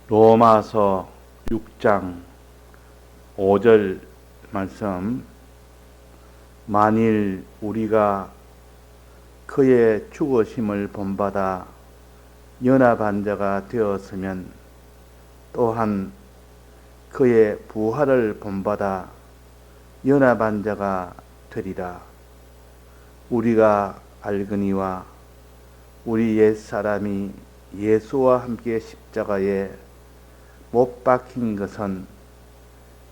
로마서 6장 5절 말씀. 만일 우리가 그의 죽으심을 본받아 연합한 자가 되었으면 또한 그의 부활을 본받아 연합한 자가 되리라. 우리가 알거니와 우리 옛사람이 예수와 함께 십자가에 못 박힌 것은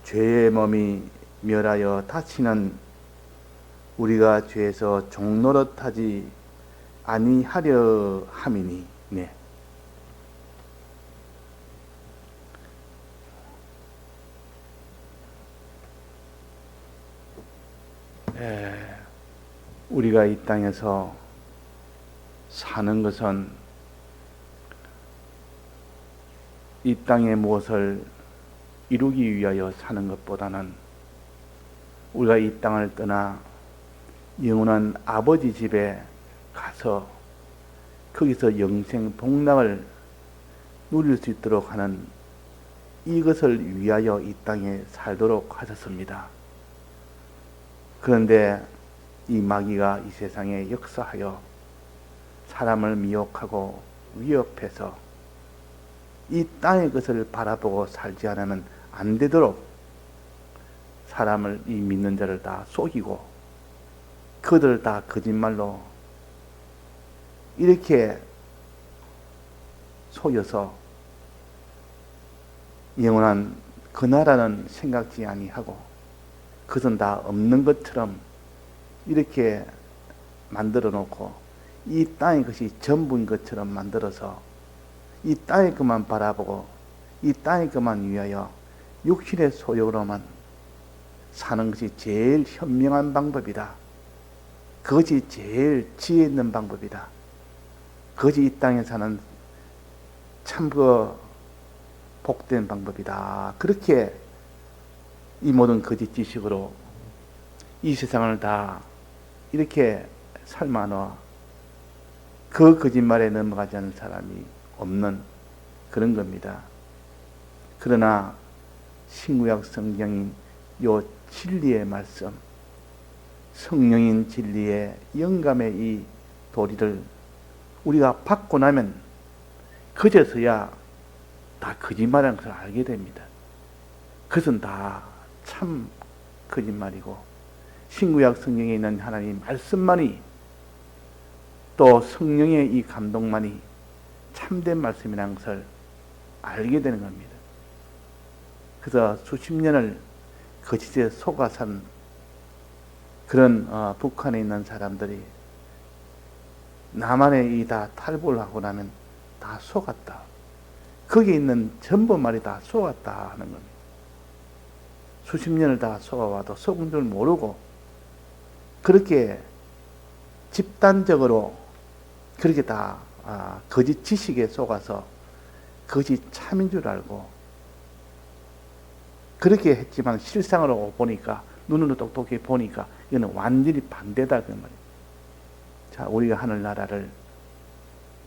죄의 몸이 멸하여 다치는 우리가 죄에서 종노릇하지 아니하려 함이니. 네. 우리가 이 땅에서 사는 것은 이 땅의 무엇을 이루기 위하여 사는 것보다는 우리가 이 땅을 떠나 영원한 아버지 집에 가서 거기서 영생 복락을 누릴 수 있도록 하는 이것을 위하여 이 땅에 살도록 하셨습니다. 그런데 이 마귀가 이 세상에 역사하여 사람을 미혹하고 위협해서 이 땅의 것을 바라보고 살지 않으면 안 되도록 사람을, 이 믿는 자를 다 속이고 그들을 다 거짓말로 이렇게 속여서 영원한 그 나라는 생각지 아니하고 그것은 다 없는 것처럼 이렇게 만들어 놓고 이 땅의 것이 전부인 것처럼 만들어서 이 땅의 것만 바라보고 이 땅의 것만 위하여 육신의 소욕으로만 사는 것이 제일 현명한 방법이다. 그것이 제일 지혜 있는 방법이다. 그것이 이 땅에 사는 참 복된 방법이다. 그렇게 이 모든 거짓 지식으로 이 세상을 다 이렇게 삶아놓아 그 거짓말에 넘어가지 않는 사람이 없는 그런 겁니다. 그러나 신구약 성경인 요 진리의 말씀, 성령인 진리의 영감의 이 도리를 우리가 받고 나면 그제서야 다 거짓말이라는 것을 알게 됩니다. 그것은 다 참 거짓말이고 신구약 성경에 있는 하나님 말씀만이 또 성령의 이 감동만이 참된 말씀이라는 것을 알게 되는 겁니다. 그래서 수십 년을 거짓에 속아 산 그런 북한에 있는 사람들이 남한에 이 다 탈북을 하고 나면 다 속았다. 거기 있는 전부 말이 다 속았다 하는 겁니다. 수십 년을 다 속아와도 속은 줄 모르고 그렇게 집단적으로 그렇게 다 거짓 지식에 속아서 그것이 참인 줄 알고 그렇게 했지만 실상으로 보니까 눈으로 똑똑히 보니까 이거는 완전히 반대다 그 말이에요. 자, 우리가 하늘나라를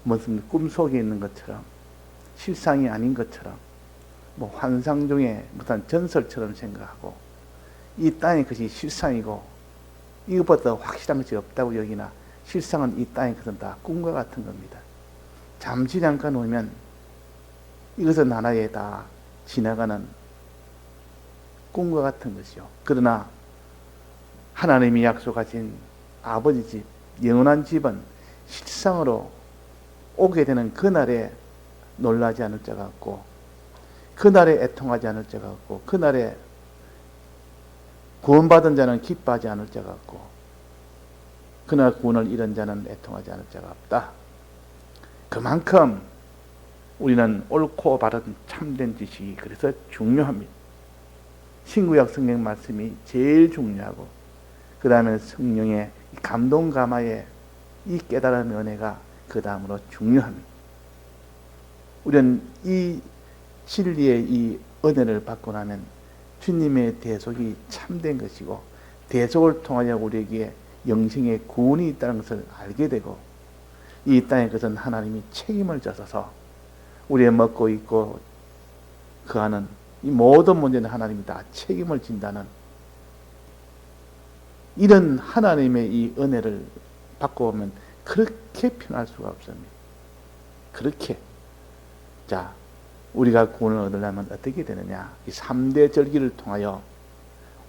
무슨 꿈속에 있는 것처럼 실상이 아닌 것처럼 뭐 환상 중에 무슨 전설처럼 생각하고 이 땅의 것이 실상이고 이것보다 확실한 것이 없다고 여기나 실상은 이 땅의 것은 다 꿈과 같은 겁니다. 잠시 잠깐 오면 이것은 하나에 다 지나가는 꿈과 같은 것이요. 그러나 하나님이 약속하신 아버지 집, 영원한 집은 실상으로 오게 되는 그날에 놀라지 않을 자가 없고 그날에 애통하지 않을 자가 없고 그날에 구원받은 자는 기뻐하지 않을 자가 없고 그날 구원을 잃은 자는 애통하지 않을 자가 없다. 그만큼 우리는 옳고 바른 참된 지식이 그래서 중요합니다. 신구약 성경 말씀이 제일 중요하고 그 다음에 성령의 감동 감화의 이 깨달은 은혜가 그 다음으로 중요합니다. 우리는 이 진리의 이 은혜를 받고 나면 주님의 대속이 참된 것이고 대속을 통하여 우리에게 영생의 구원이 있다는 것을 알게 되고 이 땅의 것은 하나님이 책임을 져서 우리의 먹고 입고 그 하는 이 모든 문제는 하나님이 다 책임을 진다는 이런 하나님의 이 은혜를 받고 보면 그렇게 편할 수가 없습니다. 그렇게. 자, 우리가 구원을 얻으려면 어떻게 되느냐? 이 3대 절기를 통하여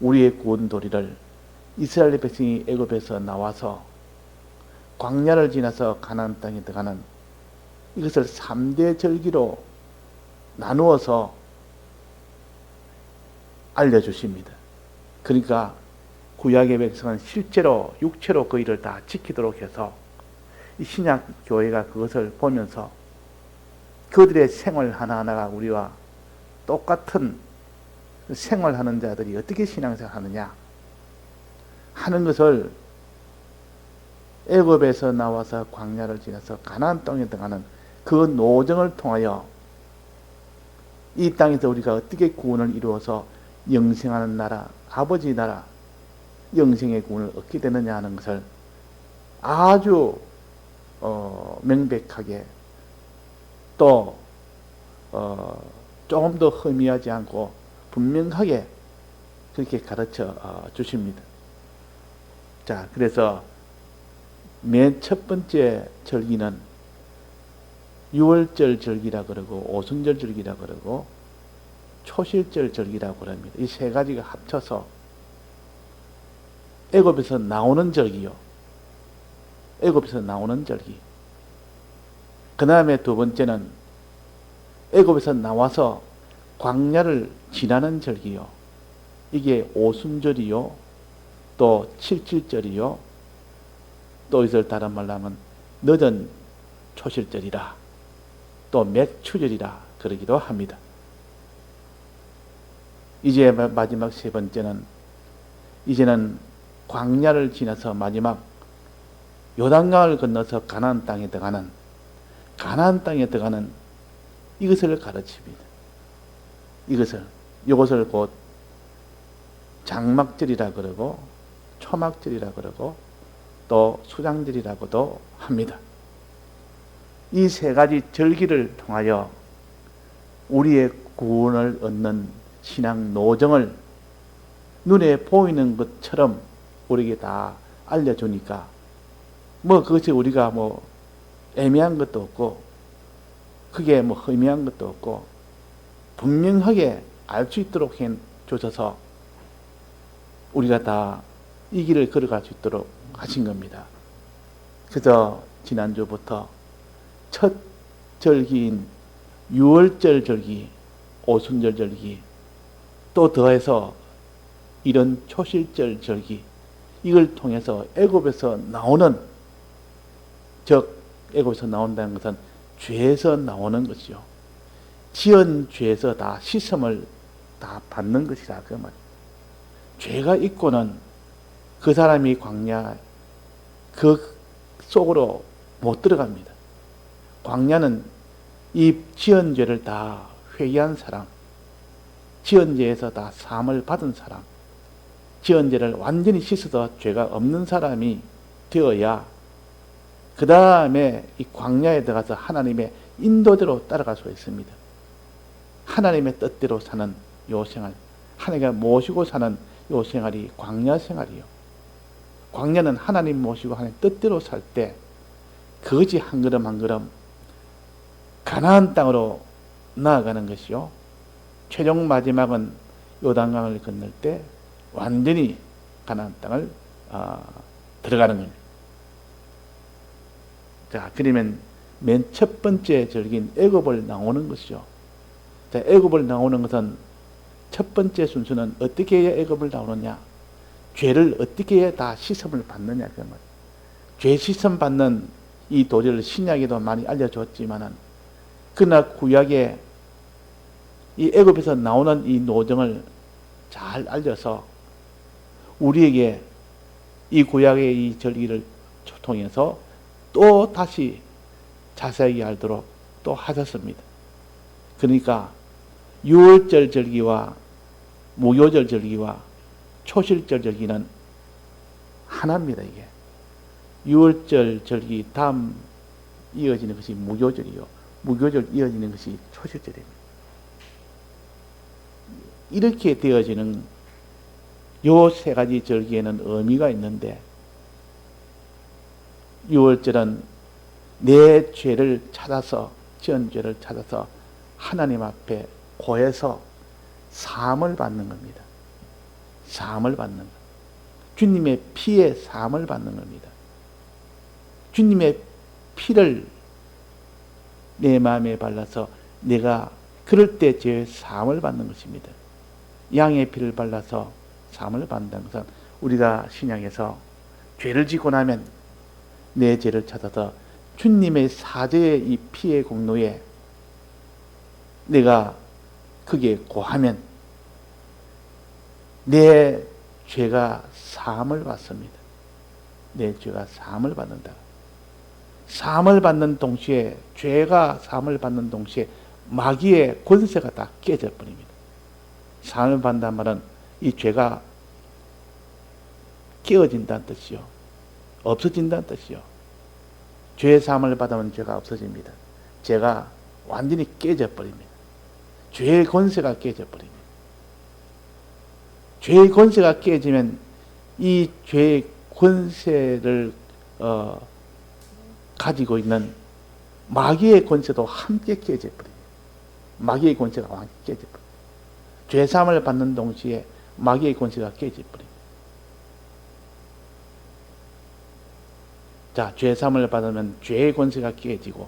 우리의 구원 도리를 이스라엘 백성이 애굽에서 나와서 광야를 지나서 가나안 땅에 들어가는 이것을 3대 절기로 나누어서 알려주십니다. 그러니까 구약의 백성은 실제로 육체로 그 일을 다 지키도록 해서 이 신약 교회가 그것을 보면서 그들의 생활 하나하나가 우리와 똑같은 생활하는 자들이 어떻게 신앙생활 하느냐 하는 것을 애굽에서 나와서 광야를 지나서 가나안 땅에 들어가는 그 노정을 통하여 이 땅에서 우리가 어떻게 구원을 이루어서 영생하는 나라, 아버지 나라, 영생의 구원을 얻게 되느냐 하는 것을 아주 명백하게 또 조금 더 흠이하지 않고 분명하게 그렇게 가르쳐 주십니다. 자, 그래서 맨 첫 번째 절기는 유월절 절기라 그러고 오순절 절기라 그러고 초실절 절기라고 그럽니다. 이 세 가지가 합쳐서 애굽에서 나오는 절기요. 애굽에서 나오는 절기. 그 다음에 두 번째는 애굽에서 나와서 광야를 지나는 절기요. 이게 오순절이요. 또 칠칠절이요. 또 이것을 다른 말로 하면 늦은 초실절이라 또 맥추절이라 그러기도 합니다. 이제 마지막 세 번째는 이제는 광야를 지나서 마지막 요단강을 건너서 가나안 땅에 들어가는 이것을 가르칩니다. 이것을 곧 장막절이라 그러고 초막절이라 그러고 또 수장절이라고도 합니다. 이 세 가지 절기를 통하여 우리의 구원을 얻는 신앙 노정을 눈에 보이는 것처럼 우리에게 다 알려주니까 그것이 우리가 애매한 것도 없고 그게 허미한 것도 없고 분명하게 알 수 있도록 해 주셔서 우리가 다 이 길을 걸어갈 수 있도록 하신 겁니다. 그래서 지난주부터 첫 절기인 유월절 절기, 오순절 절기, 또 더해서 이런 초실절 절기, 이걸 통해서 애굽에서 나오는, 즉 애굽에서 나온다는 것은 죄에서 나오는 것이요. 지은 죄에서 다 씻음을 다 받는 것이라 그 말. 죄가 있고는 그 사람이 광야 그 속으로 못 들어갑니다. 광야는 이 지은 죄를 다 회개한 사람, 지은 죄에서 다 사함을 받은 사람, 지은 죄를 완전히 씻어서 죄가 없는 사람이 되어야 그 다음에 이 광야에 들어가서 하나님의 인도대로 따라갈 수 있습니다. 하나님의 뜻대로 사는 요 생활, 하나님과 모시고 사는 요 생활이 광야 생활이요. 광야는 하나님 모시고 하나님 뜻대로 살 때 그것이 한 걸음 한 걸음 가나안 땅으로 나아가는 것이요. 최종 마지막은 요단강을 건널 때 완전히 가나안 땅을 들어가는 겁니다. 자, 그러면 맨 첫 번째 절기인 애굽을 나오는 것이죠. 자, 애굽을 나오는 것은 첫 번째 순서는 어떻게 해야 애굽을 나오느냐? 죄를 어떻게 해야 다 씻음을 받느냐 그 말. 죄 씻음 받는 이 도리를 신약에도 많이 알려줬지만은 그러나 구약에 이 애굽에서 나오는 이 노정을 잘 알려서 우리에게 이 구약의 이 절기를 통해서 또 다시 자세하게 알도록 또 하셨습니다. 그러니까 유월절 절기와 무교절 절기와 초실절 절기는 하나입니다. 이게 유월절 절기 다음 이어지는 것이 무교절이요, 무교절 이어지는 것이 초실절입니다. 이렇게 되어지는 요 세 가지 절기에는 의미가 있는데, 6월절은 내 죄를 찾아서, 지은 죄를 찾아서 하나님 앞에 고해서 사함을 받는 겁니다. 사함을 받는 것. 주님의 피에 사함을 받는 겁니다. 주님의 피를 내 마음에 발라서 내가 그럴 때 죄의 사함을 받는 것입니다. 양의 피를 발라서 사함을 받는다는 것은 우리가 신약에서 죄를 짓고 나면 내 죄를 찾아서 주님의 사죄의 이 피의 공로에 내가 그게 고하면 내 죄가 사함을 받습니다. 내 죄가 사함을 받는다. 사함을 받는 동시에, 죄가 사함을 받는 동시에 마귀의 권세가 다 깨져 버립니다. 사함을 받는다는 말은 이 죄가 깨어진다는 뜻이요, 없어진다는 뜻이요. 죄의 사함을 받으면 죄가 없어집니다. 죄가 완전히 깨져 버립니다. 죄의 권세가 깨져 버립니다. 죄의 권세가 깨지면 이 죄의 권세를 가지고 있는 마귀의 권세도 함께 깨져 버립니다. 마귀의 권세가 완전히 깨져 버립니다. 죄 사함을 받는 동시에 마귀의 권세가 깨져 버립니다. 자, 죄 사함을 받으면 죄의 권세가 깨지고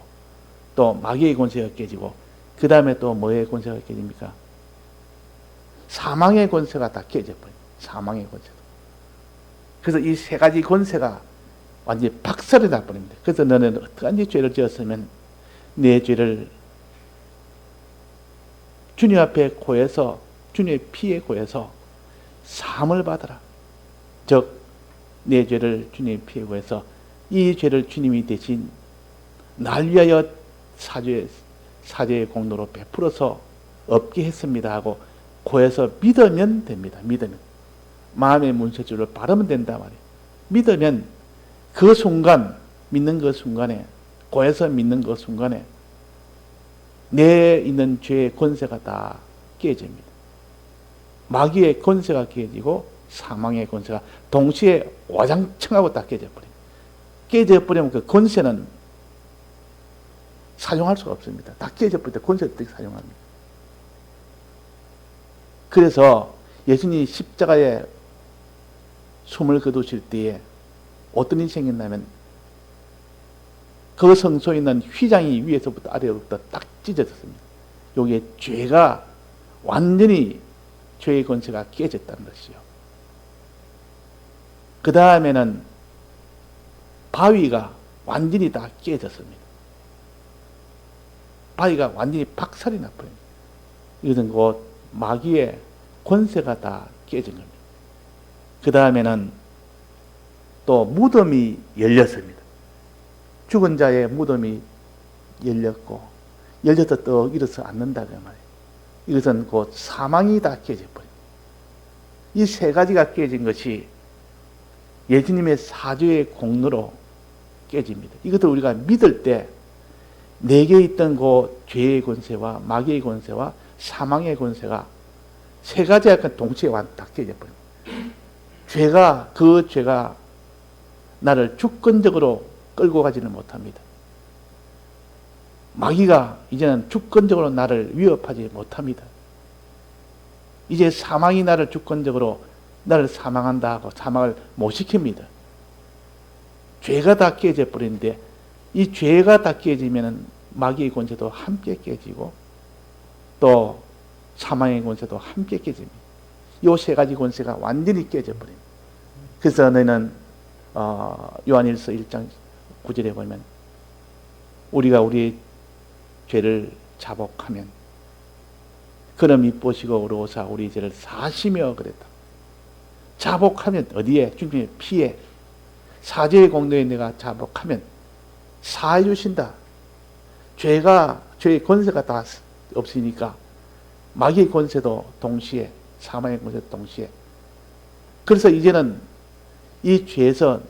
또 마귀의 권세가 깨지고 그 다음에 또 뭐의 권세가 깨집니까? 사망의 권세가 다 깨져버려요. 사망의 권세도. 그래서 이 세 가지 권세가 완전히 박살이 나버립니다. 그래서 너는 어떠한 죄를 지었으면 내 죄를 주님 앞에 고해서, 주님의 피에 고해서 사함을 받아라. 즉, 내 죄를 주님의 피에 고해서 이 죄를 주님이 대신 날 위하여 사죄의 공로로 베풀어서 없게 했습니다 하고 고해서 믿으면 됩니다. 믿으면. 마음의 문서줄을 바르면 된다 말이에요. 믿으면 그 순간, 믿는 그 순간에, 고해서 믿는 그 순간에 내 있는 죄의 권세가 다 깨집니다. 마귀의 권세가 깨지고 사망의 권세가 동시에 와장창하고 다 깨져버립니다. 깨져버리면 그 권세는 사용할 수가 없습니다. 다 깨져버릴 때 권세를 어떻게 사용합니까? 그래서 예수님이 십자가에 숨을 거두실 때에 어떤 일이 생겼냐면 그 성소에 있는 휘장이 위에서부터 아래로부터 딱 찢어졌습니다. 여기에 죄가 완전히, 죄의 권세가 깨졌다는 것이요. 그 다음에는 바위가 완전히 다 깨졌습니다. 바위가 완전히 박살이 나버립니다. 이것은 곧 마귀의 권세가 다 깨진 겁니다. 그 다음에는 또 무덤이 열렸습니다. 죽은 자의 무덤이 열렸고, 열려서 또 일어서 앉는다 그 말이에요. 이것은 곧 사망이 다 깨져버립니다. 이 세 가지가 깨진 것이 예수님의 사죄의 공로로 깨집니다. 이것을 우리가 믿을 때 내게 있던 그 죄의 권세와 마귀의 권세와 사망의 권세가 세 가지가 동시에 다 깨져버립니다. 그 죄가 나를 주권적으로 끌고 가지는 못합니다. 마귀가 이제는 주권적으로 나를 위협하지 못합니다. 이제 사망이 나를 주권적으로 나를 사망한다 하고 사망을 못 시킵니다. 죄가 다 깨져버리는데 이 죄가 다 깨지면 마귀의 권세도 함께 깨지고 또 사망의 권세도 함께 깨집니다. 이 세 가지 권세가 완전히 깨져버립니다. 그래서 너희는 요한일서 1장 9절에 보면 우리가 우리의 죄를 자복하면 그는 미쁘시고 의로우사 우리 죄를 사시며 그랬다. 자복하면 어디에? 주님의 피에, 사죄의 공로에 내가 자복하면 사해 주신다. 죄의 권세가 다 없으니까 마귀의 권세도 동시에, 사망의 권세도 동시에. 그래서 이제는 이 죄에서,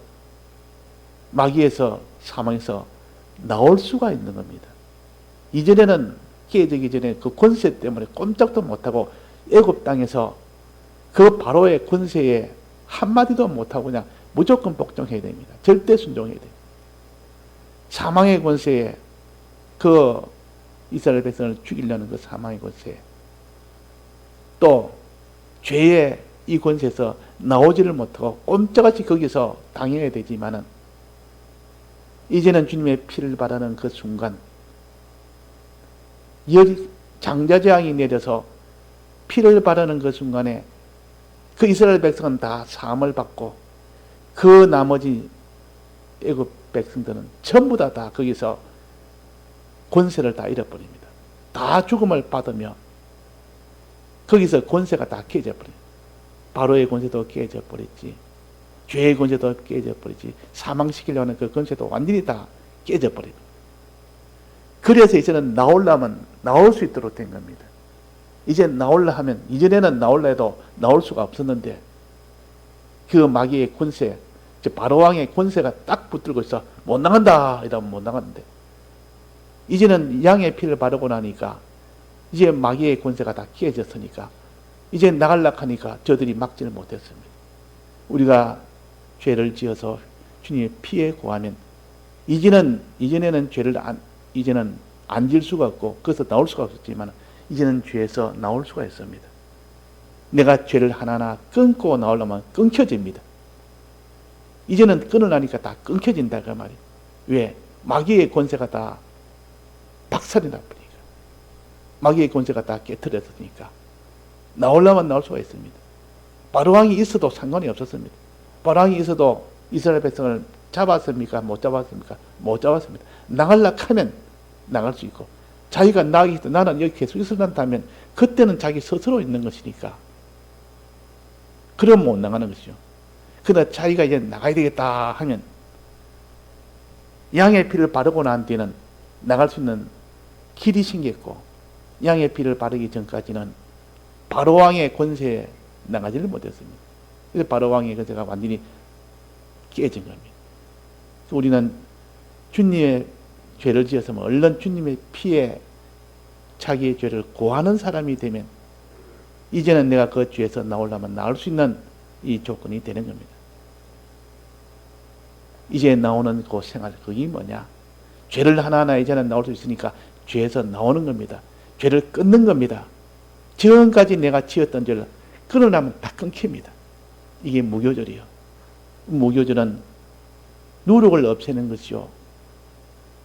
마귀에서, 사망에서 나올 수가 있는 겁니다. 이전에는 깨지기 전에 그 권세 때문에 꼼짝도 못하고 애굽 땅에서 그 바로의 권세에 한마디도 못하고 그냥 무조건 복종해야 됩니다. 절대 순종해야 됩니다. 사망의 권세에 그 이스라엘 백성을 죽이려는 그 사망의 권세, 또 죄의 이 권세에서 나오지를 못하고 꼼짝없이 거기서 당해야 되지만은 이제는 주님의 피를 바라는 그 순간 장자재앙이 내려서 피를 바르는 그 순간에 그 이스라엘 백성은 다 사함을 받고 그 나머지 애굽 백성들은 전부 다 거기서 권세를 다 잃어버립니다. 다 죽음을 받으며 거기서 권세가 다 깨져버립니다. 바로의 권세도 깨져버렸지, 죄의 권세도 깨져버리지, 사망시키려고 하는 그 권세도 완전히 다 깨져버립니다. 그래서 이제는 나오려면 나올 수 있도록 된 겁니다. 이제 나올라 하면, 이전에는 나올라 해도 나올 수가 없었는데 그 마귀의 권세, 바로왕의 권세가 딱 붙들고 있어 못 나간다 이러면 못 나갔는데, 이제는 양의 피를 바르고 나니까 이제 마귀의 권세가 다 깨졌으니까 이제 나가려고 하니까 저들이 막지를 못했습니다. 우리가 죄를 지어서 주님의 피에 구하면 이전에는 죄를 이제는 안 질 수가 없고 그래서 나올 수가 없었지만 이제는 죄에서 나올 수가 있습니다. 내가 죄를 하나하나 끊고 나오려면 끊겨집니다. 이제는 끊으려니까 다 끊겨진다 그 말이에요. 왜? 마귀의 권세가 다 박살이 나버리니까, 마귀의 권세가 다 깨트렸으니까 나오려면 나올 수가 있습니다. 바로왕이 있어도 상관이 없었습니다. 바로왕이 있어도 이스라엘 백성을 잡았습니까? 못 잡았습니까? 못 잡았습니다. 나가려고 하면 나갈 수 있고, 자기가 나가겠다, 나는 여기 계속 있으란다면 그때는 자기 스스로 있는 것이니까 그럼 못 나가는 것이죠. 그러나 자기가 이제 나가야 되겠다 하면 양의 피를 바르고 난 뒤에는 나갈 수 있는 길이 생겼고, 양의 피를 바르기 전까지는 바로왕의 권세에 나가지를 못했습니다. 그래서 바로왕의 권세가 완전히 깨진 겁니다. 우리는 주님의 죄를 지었으면 얼른 주님의 피에 자기의 죄를 고하는 사람이 되면 이제는 내가 그 죄에서 나오려면 나올 수 있는 이 조건이 되는 겁니다. 이제 나오는 그 생활, 그게 뭐냐? 죄를 하나하나 이제는 나올 수 있으니까 죄에서 나오는 겁니다. 죄를 끊는 겁니다. 지금까지 내가 지었던 죄를 끊으려면 다 끊깁니다. 이게 무교절이요. 무교절은 누룩을 없애는 것이요,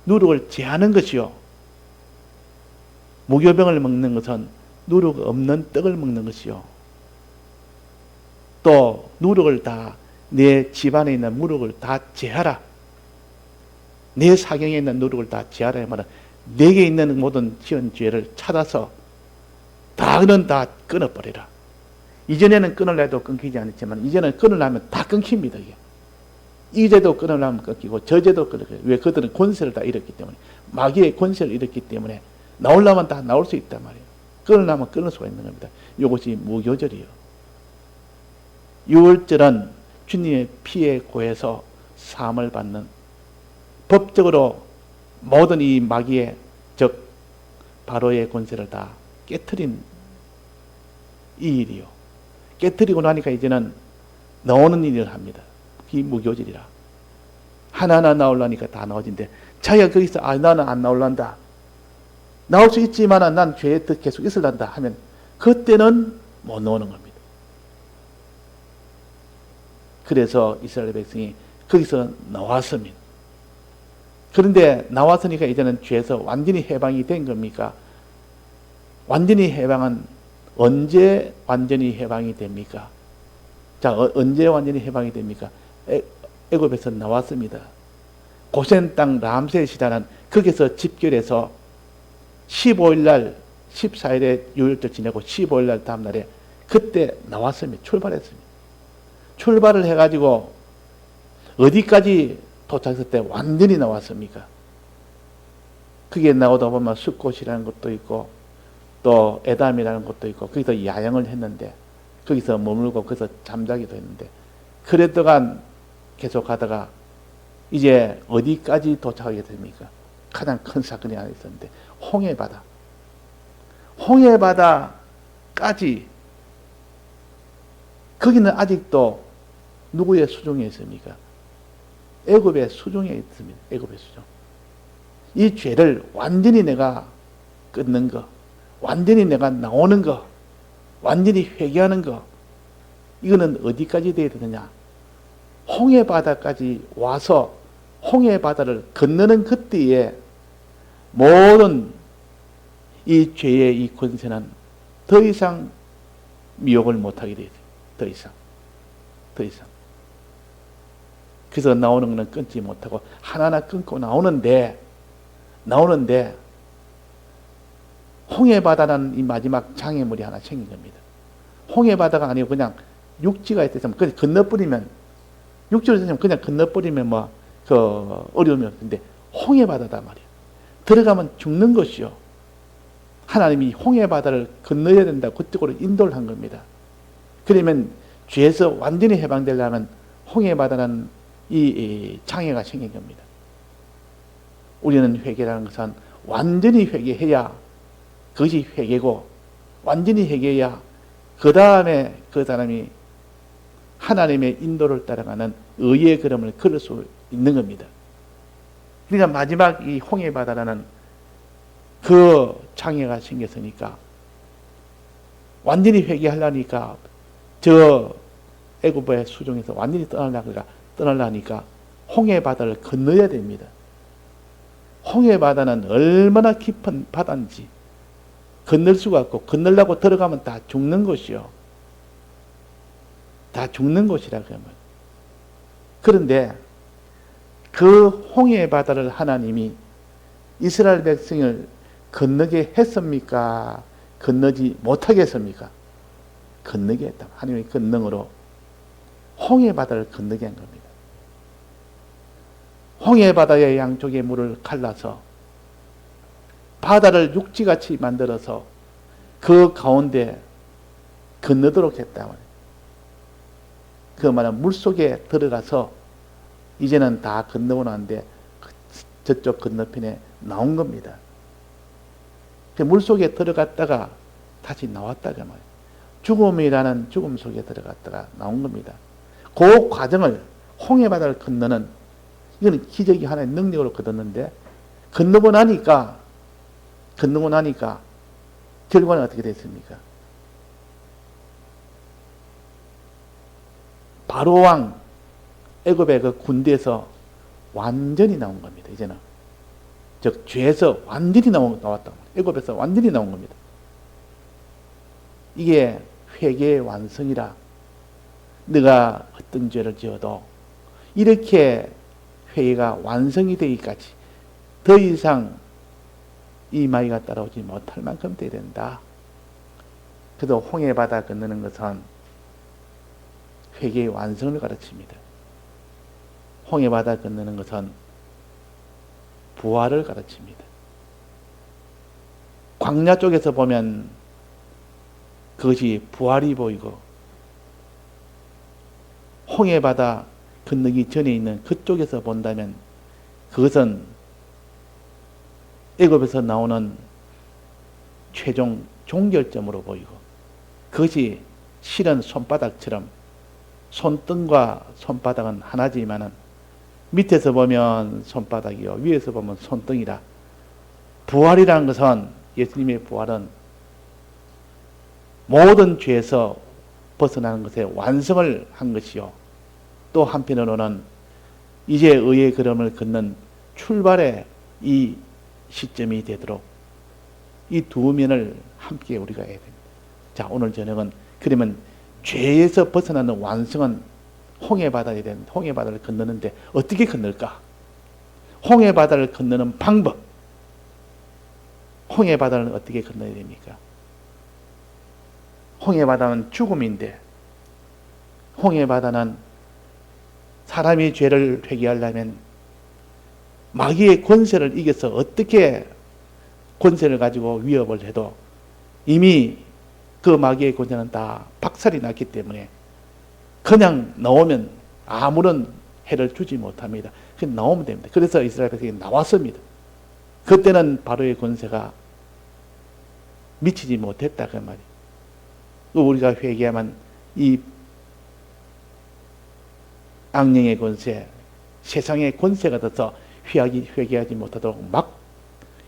누룩을 제하는 것이요, 무교병을 먹는 것은 누룩 없는 떡을 먹는 것이요, 또 누룩을 다, 내 집안에 있는 무룩을 다 제하라, 내 사경에 있는 누룩을 다 제하라 이 말은 내게 있는 모든 지은 죄를 찾아서 다는 다 끊어버리라. 이전에는 끊으려 해도 끊기지 않았지만 이제는 끊으려면 다 끊깁니다. 이게. 이 죄도 끊으려면 끊기고 저 죄도 끊기고, 왜? 그들은 권세를 다 잃었기 때문에, 마귀의 권세를 잃었기 때문에 나오려면 다 나올 수 있단 말이에요. 끊으려면 끊을 수가 있는 겁니다. 이것이 무교절이에요. 유월절은 주님의 피에 고해서 사함을 받는, 법적으로 모든 이 마귀의, 즉 바로의 권세를 다 깨트린 이 일이요. 깨트리고 나니까 이제는 나오는 일을 합니다. 이 무교절이라. 하나하나 나오려니까 다 나오진데, 자기가 거기서 나는 안 나올란다, 나올 수 있지만 난 죄에 계속 있을란다 하면 그때는 못 나오는 겁니다. 그래서 이스라엘 백성이 거기서 나왔습니다. 그런데 나왔으니까 이제는 죄에서 완전히 해방이 된 겁니까? 완전히 해방은 언제 완전히 해방이 됩니까? 자, 언제 완전히 해방이 됩니까? 애굽에서 나왔습니다. 고센 땅 람셋이라는, 거기서 집결해서 15일날 14일에 유월절 지내고 15일날 다음날에 그때 나왔습니다. 출발했습니다. 출발을 해가지고 어디까지 도착했을 때 완전히 나왔습니까? 그게 나오다 보면 숫곳이라는 것도 있고 또 에담이라는 것도 있고 거기서 야영을 했는데, 거기서 머물고 거기서 잠자기도 했는데, 그랬다가 계속 가다가 이제 어디까지 도착하게 됩니까? 가장 큰 사건이 하나 있었는데, 홍해바다. 홍해바다까지 거기는 아직도 누구의 수중에 있습니까? 애굽의 수중에 있습니다. 애굽의 수중. 이 죄를 완전히 내가 끊는 거, 완전히 내가 나오는 거, 완전히 회개하는 거, 이거는 어디까지 돼야 되느냐? 홍해 바다까지 와서 홍해 바다를 건너는 그때에 모든 이 죄의 이 권세는 더 이상 미혹을 못하게 되죠. 더 이상. 그래서 나오는 것은 끊지 못하고 하나하나 끊고 나오는데 홍해 바다는 이 마지막 장애물이 하나 생긴 겁니다. 홍해 바다가 아니고 그냥 육지가 있으면 그냥 건너버리면, 육지로 있으면 그냥 건너버리면 어려움이 없는데 홍해 바다다 말이에요. 들어가면 죽는 것이요. 하나님이 홍해 바다를 건너야 된다고 그쪽으로 인도를 한 겁니다. 그러면 죄에서 완전히 해방되려면 홍해 바다는 이 장애가 생긴 겁니다. 우리는 회개라는 것은 완전히 회개해야 그것이 회개고, 완전히 회개해야 그 다음에 그 사람이 하나님의 인도를 따라가는 의의 걸음을 걸을 수 있는 겁니다. 그러니까 마지막 이 홍해 바다라는 그 장애가 생겼으니까 완전히 회개하려니까 저 애굽의 수중에서 완전히 떠나려니까 홍해 바다를 건너야 됩니다. 홍해 바다는 얼마나 깊은 바다인지 건널 수가 없고, 건너려고 들어가면 다 죽는 곳이요. 다 죽는 곳이라 그러면. 그런데 그 홍해 바다를 하나님이 이스라엘 백성을 건너게 했습니까? 건너지 못하게 했습니까? 건너게 했다. 하나님의 권능으로 홍해 바다를 건너게 한 겁니다. 홍해 바다의 양쪽의 물을 갈라서 바다를 육지같이 만들어서 그 가운데 건너도록 했다. 그 말은 물속에 들어가서 이제는 다 건너고 나는데 저쪽 건너편에 나온 겁니다. 물속에 들어갔다가 다시 나왔다가 말이에요. 죽음이라는 죽음 속에 들어갔다가 나온 겁니다. 그 과정을 홍해 바다를 건너는, 이거는 기적이 하나의 능력으로 건넜는데, 건너고 나니까 결과는 어떻게 됐습니까? 바로 왕 애굽의 그 군대에서 완전히 나온 겁니다. 이제는 즉 죄에서 완전히 나왔다. 애굽에서 완전히 나온 겁니다. 이게 회개의 완성이라. 네가 어떤 죄를 지어도 이렇게 회개가 완성이 되기까지 더 이상 이 마이가 따라오지 못할 만큼 돼야 된다. 그래도 홍해 바다 건너는 것은 회개의 완성을 가르칩니다. 홍해 바다 건너는 것은 부활을 가르칩니다. 광야 쪽에서 보면 그것이 부활이 보이고, 홍해 바다 건너기 전에 있는 그쪽에서 본다면 그것은 애굽에서 나오는 최종 종결점으로 보이고, 그것이 실은 손바닥처럼, 손등과 손바닥은 하나지만은 밑에서 보면 손바닥이요, 위에서 보면 손등이라. 부활이라는 것은, 예수님의 부활은 모든 죄에서 벗어나는 것에 완성을 한 것이요, 또 한편으로는 이제 의의 걸음을 걷는 출발의 이 시점이 되도록 이 두 면을 함께 우리가 해야 됩니다. 자, 오늘 저녁은 그러면 죄에서 벗어나는 완성은 홍해 바다에 대한, 홍해 바다를 건너는데 어떻게 건널까? 홍해 바다를 건너는 방법. 홍해 바다는 어떻게 건너야 됩니까? 홍해 바다는 죽음인데, 홍해 바다는 사람이 죄를 회개하려면 마귀의 권세를 이겨서 어떻게 권세를 가지고 위협을 해도 이미 그 마귀의 권세는 다 박살이 났기 때문에 그냥 나오면 아무런 해를 주지 못합니다. 그냥 나오면 됩니다. 그래서 이스라엘 백성이 나왔습니다. 그때는 바로의 권세가 미치지 못했다 그 말이에요. 우리가 회개하면 이 악령의 권세, 세상의 권세가 돼서 회개하지 못하도록 막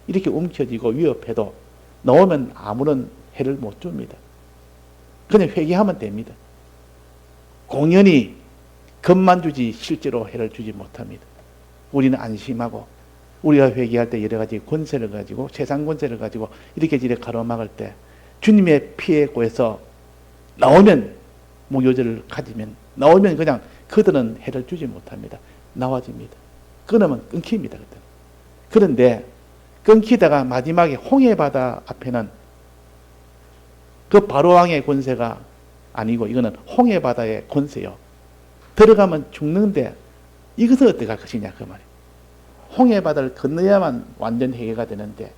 이렇게 움켜쥐고 위협해도 나오면 아무런 해를 못 줍니다. 그냥 회개하면 됩니다. 공연히 겁만 주지 실제로 해를 주지 못합니다. 우리는 안심하고 우리가 회개할 때 여러 가지 권세를 가지고 세상 권세를 가지고 이렇게 가로막을 때 주님의 피에 고해서 나오면 무교절을 가지면 나오면 그냥 그들은 해를 주지 못합니다. 나와집니다. 끊으면 끊깁니다. 그때는. 그런데 끊기다가 마지막에 홍해바다 앞에는 그 바로왕의 권세가 아니고 이거는 홍해바다의 권세요. 들어가면 죽는데 이것은 어떻게 할 것이냐 그 말이에요. 홍해바다를 건너야만 완전 해결가 되는데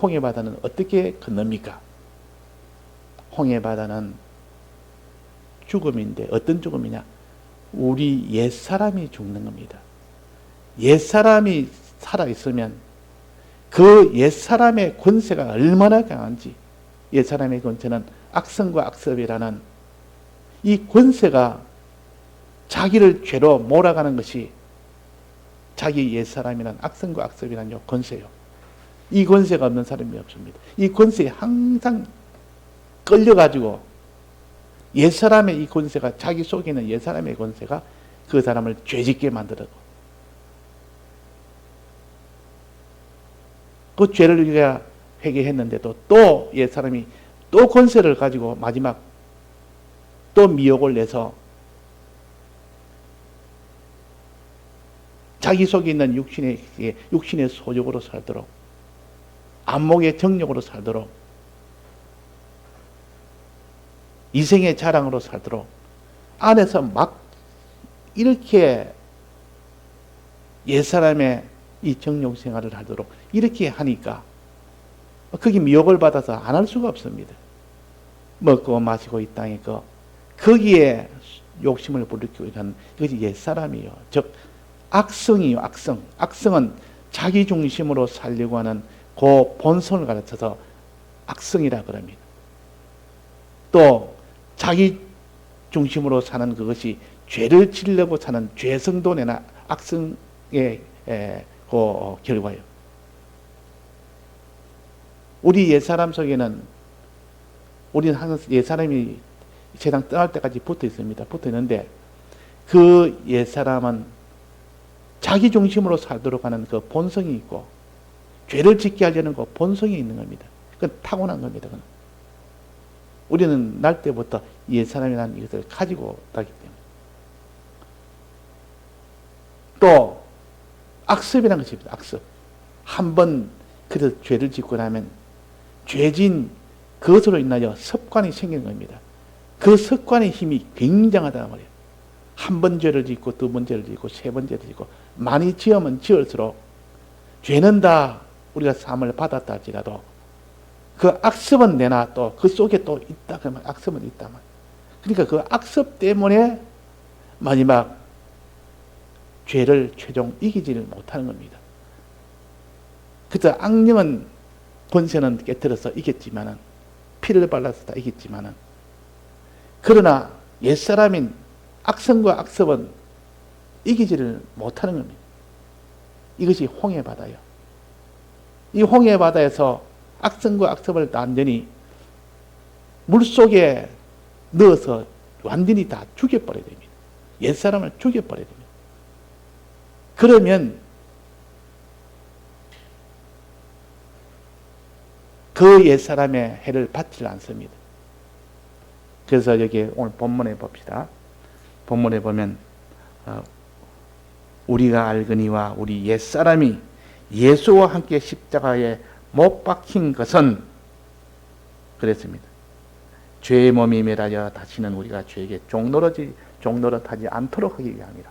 홍해바다는 어떻게 건넙니까? 홍해바다는 죽음인데 어떤 죽음이냐? 우리 옛사람이 죽는 겁니다. 옛사람이 살아있으면 그 옛사람의 권세가 얼마나 강한지 옛사람의 권세는 악성과 악습이라는 이 권세가 자기를 죄로 몰아가는 것이 자기 옛사람이란 악성과 악습이라는 권세요. 이 권세가 없는 사람이 없습니다. 이 권세에 항상 끌려가지고 옛사람의 이 권세가 자기 속에 있는 옛사람의 권세가 그 사람을 죄짓게 만들고 그 죄를 우리가 회개했는데도 또 옛사람이 또 권세를 가지고 마지막 또 미혹을 내서 자기 속에 있는 육신의 소욕으로 살도록 안목의 정욕으로 살도록 이생의 자랑으로 살도록 안에서 막 이렇게 옛사람의 이 정욕 생활을 하도록 이렇게 하니까 거기 미혹을 받아서 안 할 수가 없습니다. 먹고 마시고 이 땅에 거기에 욕심을 불러키고 있는 그것이 옛사람이요. 즉 악성이요. 악성은 자기 중심으로 살려고 하는 그 본성을 가르쳐서 악성이라 그럽니다. 또 자기 중심으로 사는 그것이 죄를 지려고 사는 죄성도내나 악성의 그 결과예요. 우리 옛사람 속에는 우리는 항상 옛사람이 세상 떠날 때까지 붙어 있습니다. 붙어 있는데 그 옛사람은 자기 중심으로 살도록 하는 그 본성이 있고 죄를 짓게 하려는 그 본성이 있는 겁니다. 그건 타고난 겁니다. 그건. 우리는 날 때부터 옛사람이라는 이것을 가지고 나기 때문에. 또 악습이라는 것이 있습니다. 악습. 한번 그래서 죄를 짓고 나면 죄진 그것으로 인하여 습관이 생기는 겁니다. 그 습관의 힘이 굉장하단 말이에요. 한 번 죄를 짓고 두 번 죄를 짓고 세 번 죄를 짓고 많이 지으면 지을수록 죄는 다 우리가 사함을 받았다 할지라도 그 악습은 내나 또 그 속에 또 있다 그러면 악습은 있다 말. 그러니까 그 악습 때문에 마지막 죄를 최종 이기지를 못하는 겁니다. 그래서 악령은 권세는 깨뜨려서 이겼지만은 피를 발라서 다 이겼지만은 그러나 옛사람인 악성과 악습은 이기지를 못하는 겁니다. 이것이 홍해바다예요. 이 홍해바다에서 악성과 악습을 완전히 물속에 넣어서 완전히 다 죽여버려야 됩니다. 옛사람을 죽여버려야 됩니다. 그러면 그 옛사람의 해를 받지 않습니다. 그래서 여기 오늘 본문에 봅시다. 본문에 보면 우리가 알거니와 우리 옛사람이 예수와 함께 십자가에 못 박힌 것은 그랬습니다. 죄의 몸이 매라여 다시는 우리가 죄에게 종노릇하지 않도록 하기 위함이라.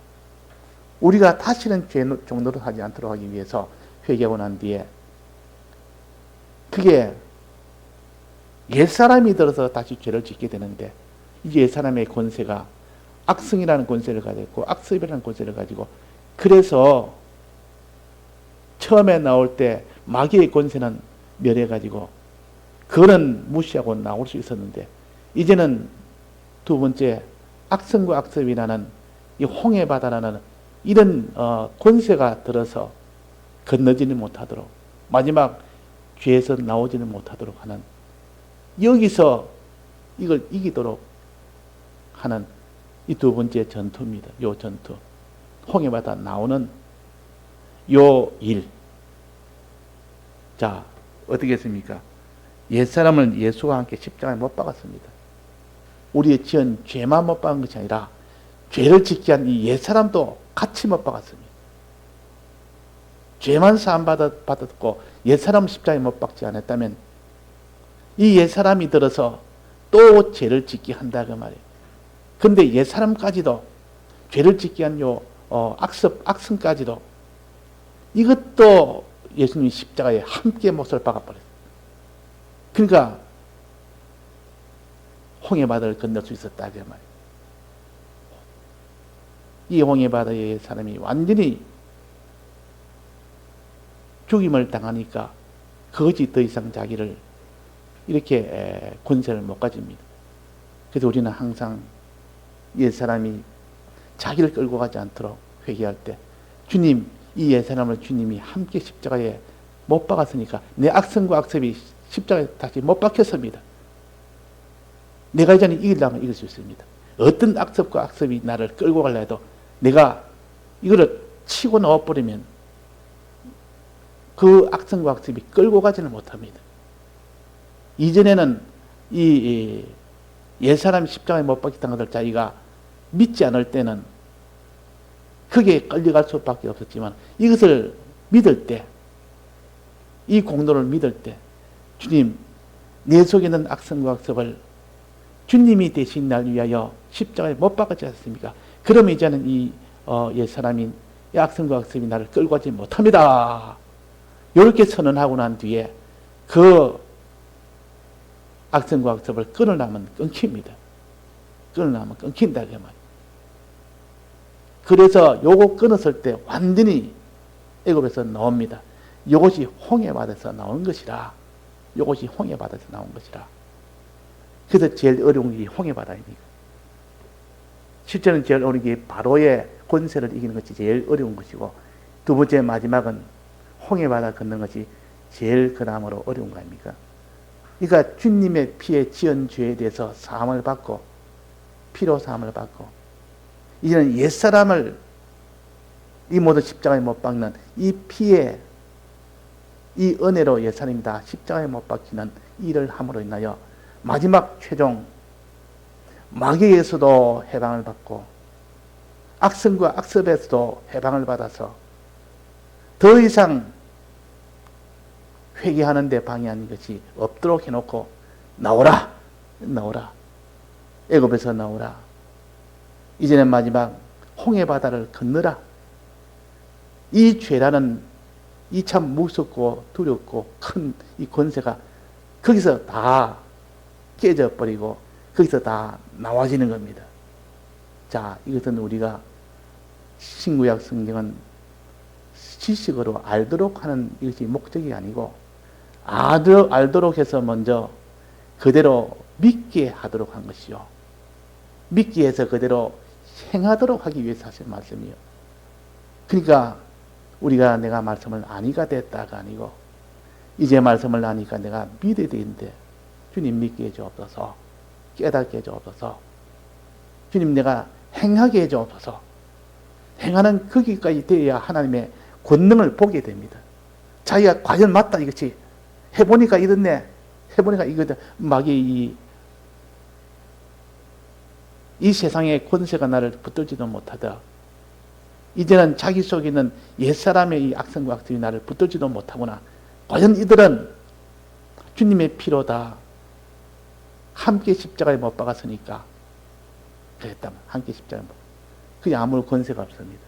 우리가 다시는 죄 종노릇하지 않도록 하기 위해서 회개하고 난 뒤에 그게 옛사람이 들어서 다시 죄를 짓게 되는데 이제 옛사람의 권세가 악성이라는 권세를 가졌고 악습이라는 권세를 가지고 그래서 처음에 나올 때 마귀의 권세는 멸해가지고 그거는 무시하고 나올 수 있었는데 이제는 두 번째 악성과 악습이라는 이 홍해바다라는 이런 권세가 들어서 건너지는 못하도록 마지막 죄에서 나오지는 못하도록 하는 여기서 이걸 이기도록 하는 이 두 번째 전투입니다. 요 전투. 홍해바다 나오는 요 일. 자, 어떻게 했습니까? 옛사람을 예수와 함께 십자가에 못 박았습니다. 우리의 지은 죄만 못 박은 것이 아니라 죄를 짓게 한 이 옛사람도 같이 못 박았습니다. 죄만 사함 받았고 옛사람 십자가에 못 박지 않았다면 이 옛사람이 들어서 또 죄를 짓게 한다 그 말이에요. 근데 옛사람까지도 죄를 짓게 한 요 악성까지도 이것도 예수님이 십자가에 함께 못을 박아버렸어요. 그러니까 홍해바다를 건널 수 있었다 그 말이에요. 이 홍해바다의 사람이 완전히 죽임을 당하니까 그것이 더 이상 자기를 이렇게 권세를 못 가집니다. 그래서 우리는 항상 옛사람이 자기를 끌고 가지 않도록 회개할 때 주님, 이 옛사람을 주님이 함께 십자가에 못 박았으니까 내 악성과 악습이 십자가에 다시 못 박혔습니다. 내가 이제는 이기려면 이길 수 있습니다. 어떤 악습과 악습이 나를 끌고 가려 해도 내가 이거를 치고 넣어버리면 그 악성과 악습이 끌고 가지는 못합니다. 이전에는 이 옛사람이 십자가에 못 박혔다는 것을 자기가 믿지 않을 때는 크게 끌려갈 수밖에 없었지만 이것을 믿을 때, 이 공로를 믿을 때 주님, 내 속에 있는 악성과 악습을 주님이 대신 날 위하여 십자가에 못 박았지 않습니까? 그러면 이제는 이 옛사람인 이 악성과 악습이 나를 끌고 가지 못합니다. 이렇게 선언하고 난 뒤에 그 악성과 악습을 끊으려면 끊깁니다. 끊으려면 끊긴다 그 말. 그래서 요거 끊었을 때 완전히 애굽에서 나옵니다. 이것이 홍해바다에서 나온 것이라. 이것이 홍해바다에서 나온 것이라. 그래서 제일 어려운 게 홍해바다입니다. 실제는 제일 어려운 게 바로의 권세를 이기는 것이 제일 어려운 것이고 두 번째 마지막은 홍해바다 걷는 것이 제일 그다음으로 어려운 거 아닙니까? 그러니까 주님의 피에 지은 죄에 대해서 사함을 받고 피로 사함을 받고 이제는 옛사람을 이 모든 십자가에 못 박는 이 피에 이 은혜로 옛사람이 다 십자가에 못 박히는 일을 함으로 인하여 마지막 최종 마귀에서도 해방을 받고 악성과 악습에서도 해방을 받아서 더 이상 회개하는 데 방해하는 것이 없도록 해놓고 나오라 애굽에서 나오라 이제는 마지막 홍해바다를 건너라. 이 죄라는 이 참 무섭고 두렵고 큰 이 권세가 거기서 다 깨져버리고 거기서 다 나와지는 겁니다. 자, 이것은 우리가 신구약 성경은 지식으로 알도록 하는 이것이 목적이 아니고 알도록 해서 먼저 그대로 믿게 하도록 한 것이요. 믿게 해서 그대로 행하도록 하기 위해서 하신 말씀이요. 그러니까 우리가 내가 말씀을 아니가 됐다가 아니고 이제 말씀을 아니까 내가 믿어야 되는데 주님 믿게 해주옵소서. 깨닫게 해주옵소서. 주님 내가 행하게 해주옵소서. 행하는 거기까지 되어야 하나님의 권능을 보게 됩니다. 자기가 과연 맞다 이것이 해보니까 이렇네. 해보니까 이거다. 막이 이 세상의 권세가 나를 붙들지도 못하다. 이제는 자기 속에 있는 옛사람의 이 악성과 악습이 나를 붙들지도 못하구나. 과연 이들은 주님의 피로 다 함께 십자가에 못 박았으니까 그랬다면 함께 십자가에 못 박았으니까 그게 아무 권세가 없습니다.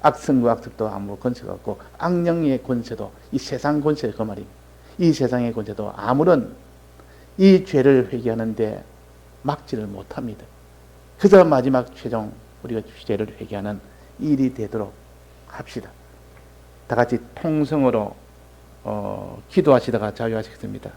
악성과 악습도 아무 권세가 없고 악령의 권세도 이 세상 권세 그 말입니다. 이 세상의 권세도 아무런 이 죄를 회개하는데 막지를 못합니다. 그래서 마지막 최종 우리가 죄를 회개하는 일이 되도록 합시다. 다 같이 통성으로 기도하시다가 자유하시겠습니다.